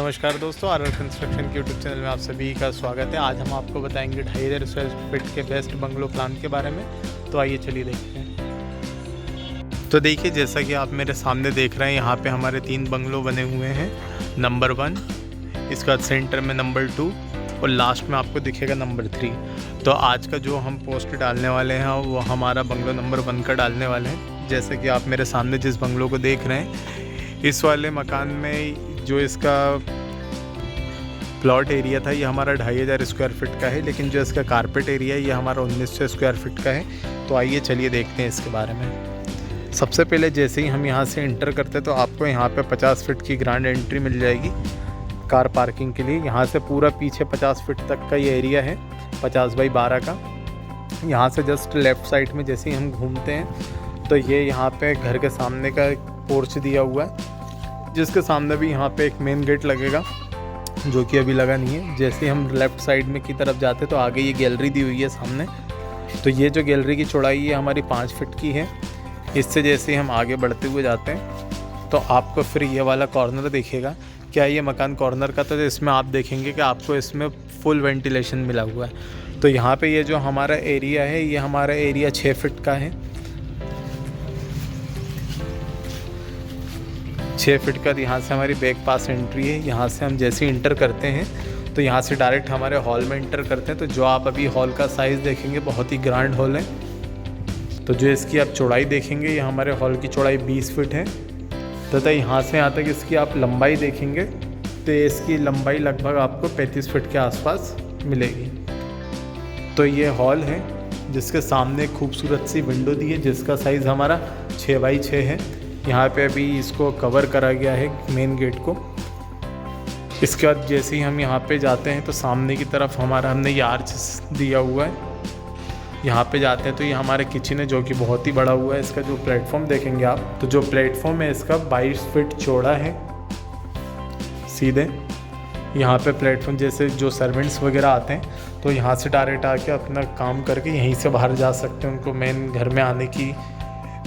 नमस्कार दोस्तों, are construction के यूट्यूब चैनल में आप सभी का स्वागत है। आज हम आपको बताएंगे 2500 स्क्वायर फीट के बेस्ट बंगलो प्लान के बारे में। तो आइए चलिए देखते हैं। तो देखिए, जैसा कि आप मेरे सामने देख रहे हैं, यहाँ पे हमारे 3 बंगलो बने हुए हैं। नंबर 1, इसके बाद सेंटर में नंबर 2 और लास्ट में आपको दिखेगा नंबर 3। तो आज का जो हम पोस्ट डालने वाले हैं वो हमारा बंगलो नंबर 1 का डालने वाले हैं। जैसे कि आप मेरे सामने जिस बंगलो को देख रहे हैं, इस वाले मकान में जो इसका प्लॉट एरिया था ये हमारा 2500 स्क्वायर फीट का है, लेकिन जो इसका कारपेट एरिया है ये हमारा 1900 स्क्वायर फीट का है। तो आइए चलिए देखते हैं इसके बारे में। सबसे पहले जैसे ही हम यहाँ से इंटर करते हैं तो आपको यहाँ पे 50 फीट की ग्रांड एंट्री मिल जाएगी कार पार्किंग के लिए। यहाँ से पूरा पीछे 50 फीट तक का ये एरिया है, 50 बाई 12 का। यहाँ से जस्ट लेफ़्ट साइड में जैसे ही हम घूमते हैं तो ये यहाँ पे घर के सामने का पोर्च दिया हुआ है, जिसके सामने भी यहाँ पे एक मेन गेट लगेगा जो कि अभी लगा नहीं है। जैसे ही हम लेफ़्ट साइड में की तरफ जाते तो आगे ये गैलरी दी हुई है सामने। तो ये जो गैलरी की चौड़ाई है हमारी 5 फीट की है। इससे जैसे ही हम आगे बढ़ते हुए जाते हैं तो आपको फिर ये वाला कॉर्नर दिखेगा। क्या ये मकान कॉर्नर का? तो इसमें आप देखेंगे कि आपको इसमें फुल वेंटिलेशन मिला हुआ है। तो यहाँ पे ये जो हमारा एरिया है ये हमारा एरिया 6 फीट का है। 6 फीट का यहाँ से हमारी बैक पास एंट्री है। यहाँ से हम जैसे ही इंटर करते हैं तो यहाँ से डायरेक्ट हमारे हॉल में इंटर करते हैं। तो जो आप अभी हॉल का साइज़ देखेंगे बहुत ही ग्रैंड हॉल है। तो जो इसकी आप चौड़ाई देखेंगे ये हमारे हॉल की चौड़ाई 20 फीट है तथा यहाँ से यहाँ तक इसकी आप लंबाई देखेंगे तो इसकी लंबाई लगभग आपको 35 फीट के आसपास मिलेगी। तो ये हॉल है जिसके सामने खूबसूरत सी विंडो दी है जिसका साइज़ हमारा 6 बाई 6 है। यहाँ पे अभी इसको कवर करा गया है मेन गेट को। इसके बाद जैसे ही हम यहाँ पे जाते हैं तो सामने की तरफ हमारा हमने ये आर्च दिया हुआ है। यहाँ पे जाते हैं तो ये हमारे किचन है जो कि बहुत ही बड़ा हुआ है। इसका जो प्लेटफॉर्म देखेंगे आप, तो जो प्लेटफॉर्म है इसका 22 फीट चौड़ा है सीधे। यहाँ पे प्लेटफॉर्म जैसे जो सर्वेंट्स वगैरह आते हैं तो यहाँ से डायरेक्ट आके अपना काम करके यहीं से बाहर जा सकते हैं। उनको मेन घर में आने की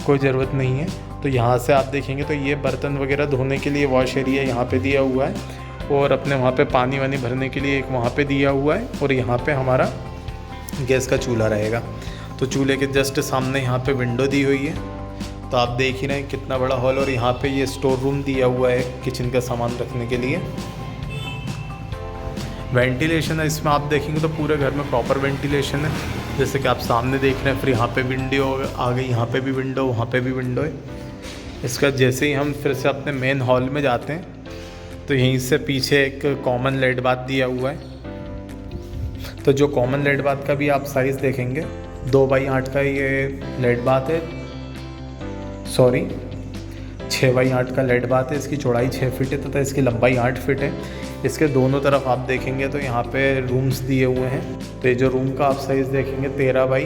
कोई ज़रूरत नहीं है। तो यहाँ से आप देखेंगे तो ये बर्तन वगैरह धोने के लिए वॉश एरिया यहाँ पे दिया हुआ है और अपने वहाँ पे पानी वानी भरने के लिए एक वहाँ पे दिया हुआ है और यहाँ पे हमारा गैस का चूल्हा रहेगा। तो चूल्हे के जस्ट सामने यहाँ पे विंडो दी हुई है। तो आप देख ही रहे हैं कितना बड़ा हॉल। और यहाँ पे ये स्टोर रूम दिया हुआ है किचन का सामान रखने के लिए। वेंटिलेशन है इसमें आप देखेंगे तो पूरे घर में प्रॉपर वेंटिलेशन है, जैसे कि आप सामने देख रहे हैं। फिर यहाँ पे विंडो आ गई, यहाँ पे भी विंडो, वहाँ पे भी विंडो है। इसका जैसे ही हम फिर से अपने मेन हॉल में जाते हैं तो यहीं से पीछे एक कॉमन लेट बाथ दिया हुआ है। तो जो कॉमन लेट बाथ का भी आप साइज़ देखेंगे 2 बाई 8 का ये लेट बाथ है, सॉरी 6 बाई 8 का लेट बाथ है। इसकी चौड़ाई 6 फीट है तथा इसकी लंबाई 8 फीट है। इसके दोनों तरफ आप देखेंगे तो यहाँ पे रूम्स दिए हुए हैं। तो ये जो रूम का आप साइज़ देखेंगे 13 बाई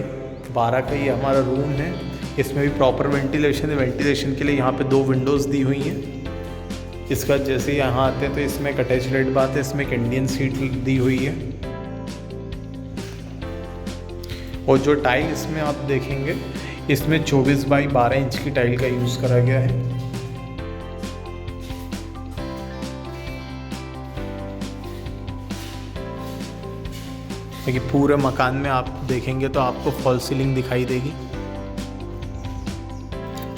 12 का ये हमारा रूम है। इसमें भी प्रॉपर वेंटिलेशन है। वेंटिलेशन के लिए यहाँ पे 2 विंडोज़ दी हुई हैं। इसका जैसे ही यहाँ आते हैं तो इसमें एक अटैच लेट बाथ है, इसमें एक इंडियन सीट दी हुई है। और जो टाइल इसमें आप देखेंगे इसमें 24 बाई 12 इंच की टाइल का यूज़ करा गया है। देखिए पूरे मकान में आप देखेंगे तो आपको फॉल सीलिंग दिखाई देगी।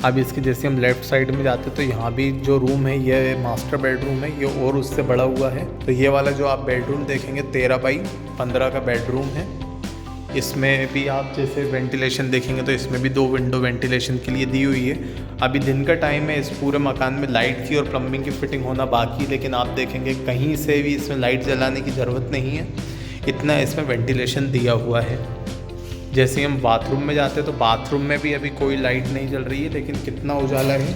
अब इसके जैसे हम लेफ़्ट साइड में जाते तो यहाँ भी जो रूम है ये मास्टर बेडरूम है, ये और उससे बड़ा हुआ है। तो ये वाला जो आप बेडरूम देखेंगे 13 बाई 15 का बेडरूम है। इसमें भी आप जैसे वेंटिलेशन देखेंगे तो इसमें भी 2 विंडो वेंटिलेशन के लिए दी हुई है। अभी दिन का टाइम है, इस पूरे मकान में लाइट की और प्लम्बिंग की फिटिंग होना बाकी है, लेकिन आप देखेंगे कहीं से भी इसमें लाइट जलाने की ज़रूरत नहीं है, इतना इसमें वेंटिलेशन दिया हुआ है। जैसे हम बाथरूम में जाते हैं तो बाथरूम में भी अभी कोई लाइट नहीं जल रही है, लेकिन कितना उजाला है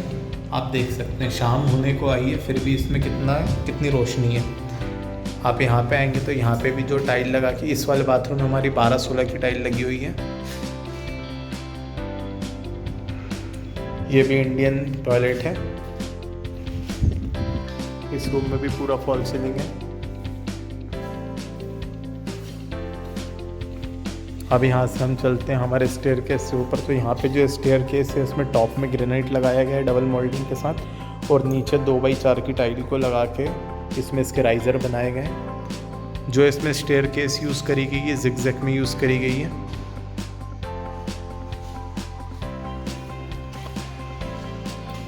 आप देख सकते हैं। शाम होने को आई है फिर भी इसमें कितनी रोशनी है। आप यहाँ पे आएंगे तो यहाँ पे भी जो टाइल लगा के, इस वाले बाथरूम में हमारी 12-16 की टाइल लगी हुई है। ये भी इंडियन टॉयलेट है। इस रूम में भी पूरा फॉल सीलिंग है। अब यहाँ से हम चलते हैं हमारे स्टेयर केस से ऊपर। तो यहाँ पे जो स्टेयर केस है उसमें टॉप में ग्रेनाइट लगाया गया है डबल मोल्डिंग के साथ, और नीचे 2 बाई 4 की टाइल को लगा के इसमें इसके राइज़र बनाए गए हैं। जो इसमें स्टेयर केस यूज़ करी गई है जिगजैग में यूज़ करी गई है।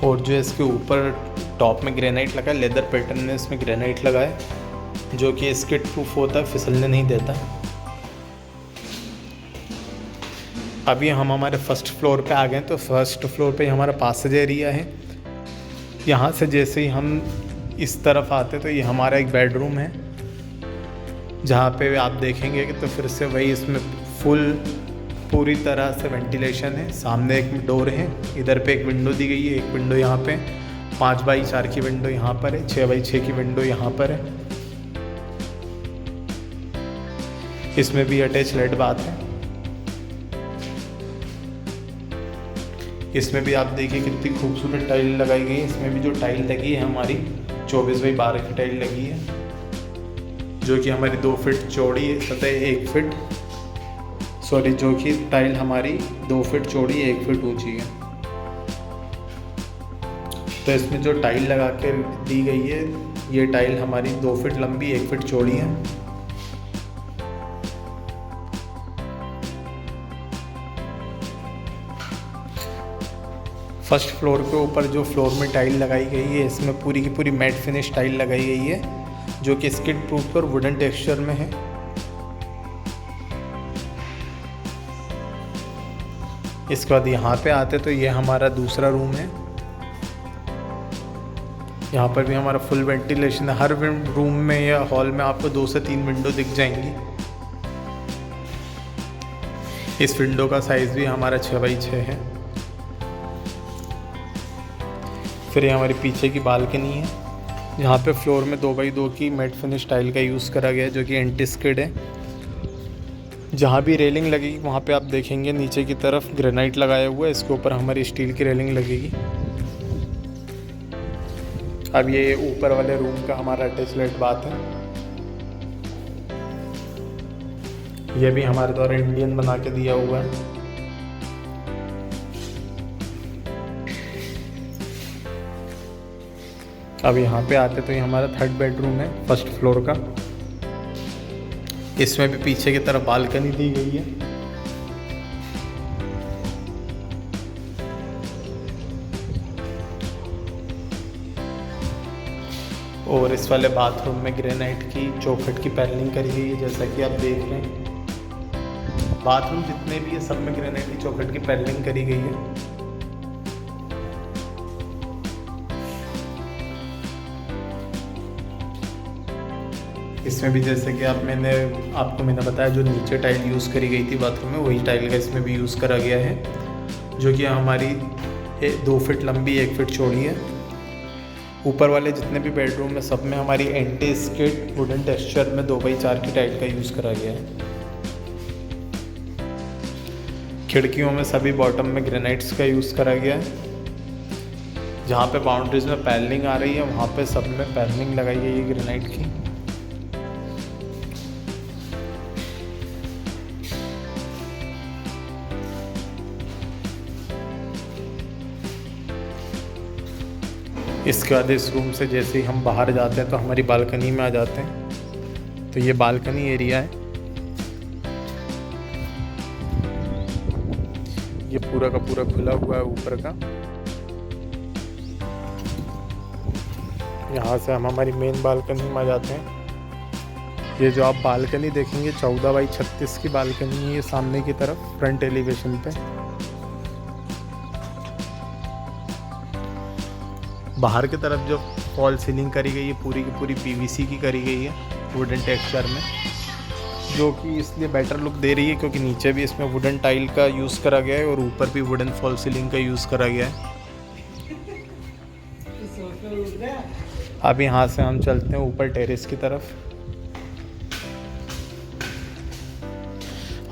और जो इसके ऊपर टॉप में ग्रेनाइट लगा है, लेदर पैटर्न में इसमें ग्रेनाइट लगा है जो कि स्किड प्रूफ होता है, फिसलने नहीं देता। अभी हम हमारे फर्स्ट फ्लोर पे आ गए हैं। तो फर्स्ट फ्लोर पे हमारा पासेज एरिया है। यहाँ से जैसे ही हम इस तरफ आते तो ये हमारा एक बेडरूम है, जहाँ पे आप देखेंगे कि तो फिर से वही इसमें पूरी तरह से वेंटिलेशन है। सामने एक डोर है, इधर पे एक विंडो दी गई है, एक विंडो यहाँ पे 5x4 की विंडो यहाँ पर है, 6x6 की विंडो यहाँ पर है। इसमें भी अटैच लेट बाथ है। इसमें भी आप देखिए कितनी खूबसूरत टाइल लगाई गई है। इसमें भी जो टाइल लगी है हमारी 24x12 की टाइल लगी है, जो कि हमारी 2 फीट चौड़ी है तथा 1 फीट जो कि टाइल हमारी 2 फीट चौड़ी 1 फीट ऊंची है। तो इसमें जो टाइल लगा के दी गई है, ये टाइल हमारी 2 फीट लंबी 1 फीट चौड़ी है। फर्स्ट फ्लोर के ऊपर जो फ्लोर में टाइल लगाई गई है, इसमें पूरी की पूरी मैट फिनिश टाइल लगाई गई है, जो कि स्किड प्रूफ और वुडन टेक्सचर में है। इसके बाद यहाँ पे आते तो ये हमारा दूसरा रूम है। यहाँ पर भी हमारा फुल वेंटिलेशन है। हर रूम में या हॉल में आपको 2 से 3 विंडो दिख जाएंगी। इस विंडो का साइज़ भी हमारा 6x6 है। फिर ये हमारी पीछे की बालकनी है, यहाँ पे फ्लोर में 2x2 की मैट फिनिश टाइल का यूज़ करा गया है, जो कि एंटी स्किड है। जहाँ भी रेलिंग लगेगी वहाँ पे आप देखेंगे नीचे की तरफ ग्रेनाइट लगाया हुआ है, इसके ऊपर हमारी स्टील की रेलिंग लगेगी। अब ये ऊपर वाले रूम का हमारा अटैच लेट बाथ है। ये भी हमारे द्वारा इंडियन बना के दिया हुआ है। अब यहाँ पे आते तो ये हमारा 3rd बेडरूम है फर्स्ट फ्लोर का। इसमें भी पीछे की तरफ बालकनी दी गई है। और इस वाले बाथरूम में ग्रेनाइट की चौखट की पैनलिंग करी गई है, जैसा कि आप देख रहे हैं। बाथरूम जितने भी है सब में ग्रेनाइट की चौखट की पैनलिंग करी गई है। इसमें भी जैसे कि मैंने आपको बताया, जो नीचे टाइल यूज़ करी गई थी बाथरूम में, वही टाइल का इसमें भी यूज़ करा गया है, जो कि हमारी 2 फीट लंबी 1 फीट चौड़ी है। ऊपर वाले जितने भी बेडरूम में सब में हमारी एंटी स्किड वुडन टेक्सचर में 2x4 की टाइल का यूज़ करा गया है। खिड़कियों में सभी बॉटम में ग्रेनाइट्स का यूज़ करा गया है। जहाँ पे बाउंड्रीज में पैनलिंग आ रही है वहाँ पे सब में पैनलिंग लगाई गई है ग्रेनाइट की। इसके बाद इस रूम से जैसे ही हम बाहर जाते हैं तो हमारी बालकनी में आ जाते हैं। तो ये बालकनी एरिया है। ये पूरा का पूरा खुला हुआ है ऊपर का। यहाँ से हम हमारी मेन बालकनी में आ जाते हैं। ये जो आप बालकनी देखेंगे 14x36 की बालकनी है, ये सामने की तरफ फ्रंट एलिवेशन पे। बाहर की तरफ जो फॉल सीलिंग करी गई है पूरी की पूरी पीवीसी की करी गई है वुडन टेक्सचर में, जो कि इसलिए बेटर लुक दे रही है क्योंकि नीचे भी इसमें वुडन टाइल का यूज़ करा गया है और ऊपर भी वुडन फॉल सीलिंग का यूज़ करा गया है। अब यहाँ से हम चलते हैं ऊपर टेरेस की तरफ।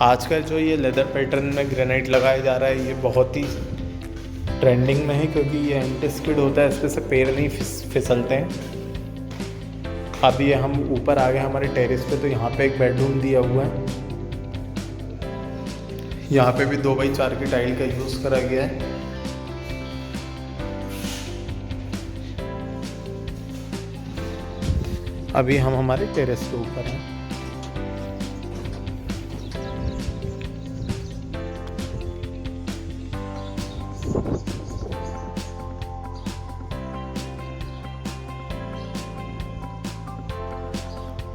आजकल जो ये लेदर पैटर्न में ग्रेनाइट लगाया जा रहा है, ये बहुत ही ट्रेंडिंग में है क्योंकि ये एंटी स्किड होता है, इसके से पैर नहीं फिसलते हैं। अब ये हम ऊपर आ गए हमारे टेरेस पे, तो यहाँ पे एक बेडरूम दिया हुआ है। यहाँ पे भी 2x4 की टाइल का यूज़ करा गया है। अभी हम हमारे टेरेस के ऊपर हैं।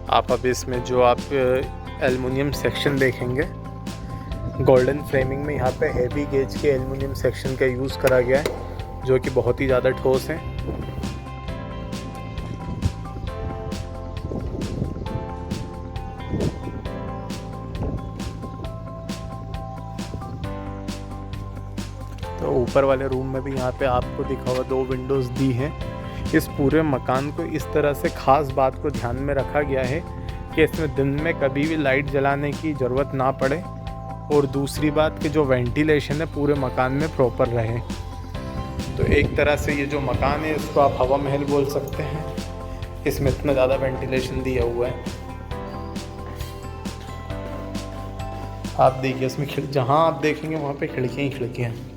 आप अब इसमें जो आप एल्युमिनियम सेक्शन देखेंगे, गोल्डन फ्रेमिंग में यहाँ पे हेवी गेज के एल्युमिनियम सेक्शन का यूज़ करा गया है, जो कि बहुत ही ज़्यादा ठोस हैं। तो ऊपर वाले रूम में भी यहाँ पे आपको दिखा हुआ 2 विंडोज़ दी हैं। इस पूरे मकान को इस तरह से ख़ास बात को ध्यान में रखा गया है कि इसमें दिन में कभी भी लाइट जलाने की ज़रूरत ना पड़े, और दूसरी बात कि जो वेंटिलेशन है पूरे मकान में प्रॉपर रहे। तो एक तरह से ये जो मकान है इसको आप हवा महल बोल सकते हैं, इसमें इतना ज़्यादा वेंटिलेशन दिया हुआ है। आप देखिए इसमें जहाँ आप देखेंगे वहाँ पे खिड़कियाँ ही खिड़कियाँ हैं।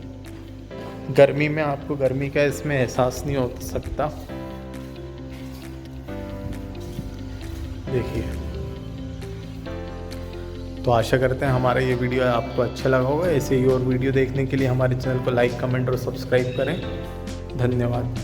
गर्मी में आपको गर्मी का इसमें एहसास नहीं हो सकता। देखिए, तो आशा करते हैं हमारा ये वीडियो आपको अच्छा लगा होगा। ऐसे ही और वीडियो देखने के लिए हमारे चैनल को लाइक, कमेंट और सब्सक्राइब करें। धन्यवाद।